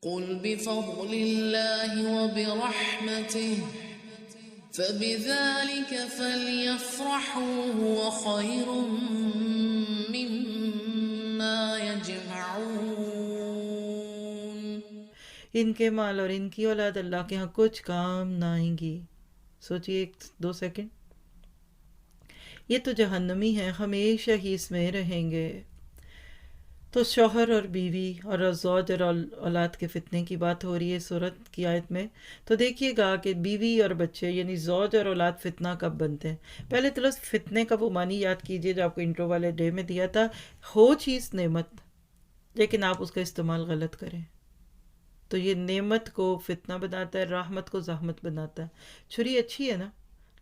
قل بفضل الله وبرحمته فبذلك فليفرحوا هو خير مما يجمعون. ان کے مال اور ان کی اولاد اللہ کے ہاں کچھ کام نہ آئیں گی. سوچئے 2 سیکنڈ. یہ تو جہنمی ہیں، ہمیشہ ہی اس میں رہیں گے. تو شوہر اور بیوی اور زوج اور اولاد کے فتنے کی بات ہو رہی ہے سورت کی آیت میں. تو دیکھیے گا کہ بیوی اور بچے یعنی زوج اور اولاد فتنہ کب بنتے ہیں. پہلے تو فتنے کا وہ معنی یاد کیجئے جو آپ کو انٹرو والے ڈے میں دیا تھا. ہو چیز نعمت لیکن آپ اس کا استعمال غلط کریں تو یہ نعمت کو فتنہ بناتا ہے، رحمت کو زحمت بناتا ہے. چھری اچھی ہے نا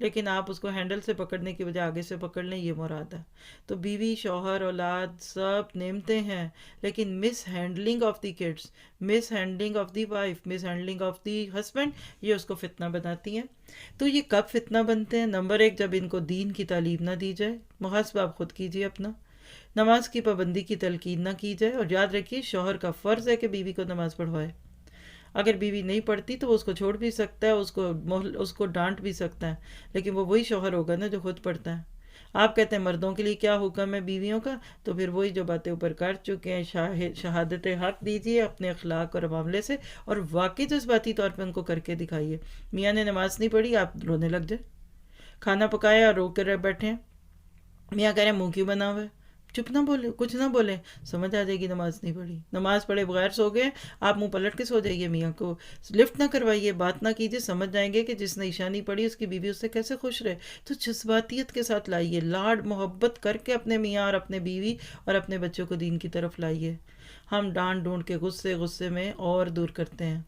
لیکن آپ اس کو ہینڈل سے پکڑنے کی بجائے آگے سے پکڑ لیں، یہ مراد ہے. تو بیوی، شوہر، اولاد سب نعمتیں ہیں لیکن mishandling of the kids, mishandling of the wife, mishandling of the husband یہ اس کو فتنہ بناتی ہیں. تو یہ کب فتنہ بنتے ہیں؟ نمبر 1 جب ان کو دین کی تعلیم نہ دی جائے. محاسبہ آپ خود کیجیے اپنا. نماز کی پابندی کی تلقین نہ کی جائے. اور یاد رکھیے شوہر کا فرض ہے کہ بیوی کو نماز پڑھوائے. اگر بیوی نہیں پڑھتی تو وہ اس کو چھوڑ بھی سکتا ہے، اس کو ڈانٹ بھی سکتا ہے، لیکن وہ وہی شوہر ہوگا نا جو خود پڑھتا ہے. آپ کہتے ہیں مردوں کے لیے کیا حکم ہے بیویوں کا، تو پھر وہی جو باتیں اوپر کر چکے ہیں. شہادت حق دیجیے اپنے اخلاق اور معاملے سے، اور واقعی جذباتی طور پہ ان کو کر کے دکھائیے. میاں نے نماز نہیں پڑھی، آپ رونے لگ جائے. کھانا پکایا اور رو کر بیٹھے ہیں، میاں کہہ رہے ہیں منہ کیوں بنا ہوا ہے، چپ نہ بولے، کچھ نہ بولے، سمجھ آ جائے گی نماز نہیں پڑھی. نماز پڑھے بغیر سو گئے، آپ منہ پلٹ کے سو جائیے. میاں کو لفٹ نہ کروائیے، بات نہ کیجیے. سمجھ جائیں گے کہ جس نے عشاء نہیں پڑھی اس کی بیوی اس سے کیسے خوش رہے. تو جذباتیت کے ساتھ لائیے، لاڈ محبت کر کے اپنے میاں اور اپنے بیوی اور اپنے بچوں کو دین کی طرف لائیے. ہم ڈانٹ ڈونٹ کے غصے میں اور دور کرتے ہیں.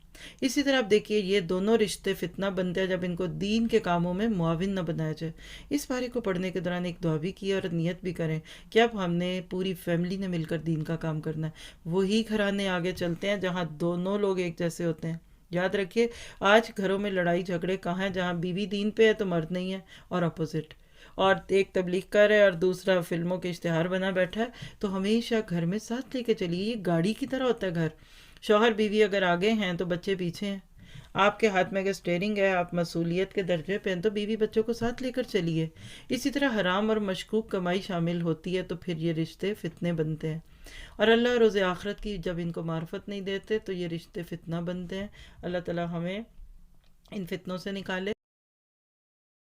اسی طرح آپ دیکھیے یہ دونوں رشتے فتنہ بنتے ہیں جب ان کو دین کے کاموں میں معاون نہ بنایا جائے. اس بارے کو پڑھنے کے دوران ایک دعا بھی کی اور نیت بھی کریں کہ اب ہم نے پوری فیملی نے مل کر دین کا کام کرنا ہے. وہی گھرانے آگے چلتے ہیں جہاں دونوں لوگ ایک جیسے ہوتے ہیں. یاد رکھیے آج گھروں میں لڑائی جھگڑے کہاں ہیں؟ جہاں بیوی دین پہ ہے تو مرد نہیں ہے، اور اپوزٹ. اور ایک تبلیغ کر ہے اور دوسرا فلموں کے اشتہار بنا بیٹھا ہے. تو ہمیشہ گھر میں ساتھ لے کے چلیے. یہ گاڑی کی طرح ہوتا ہے گھر. شوہر بیوی اگر آگے ہیں تو بچے پیچھے ہیں. آپ کے ہاتھ میں اگر اسٹیئرنگ ہے، آپ مسئولیت کے درجے پہ ہیں، تو بیوی بچوں کو ساتھ لے کر چلیے. اسی طرح حرام اور مشکوک کمائی شامل ہوتی ہے تو پھر یہ رشتے فتنے بنتے ہیں. اور اللہ روز آخرت کی جب ان کو معرفت نہیں دیتے تو یہ رشتے فتنہ بنتے ہیں. اللہ تعالی ہمیں ان فتنوں سے نکالے.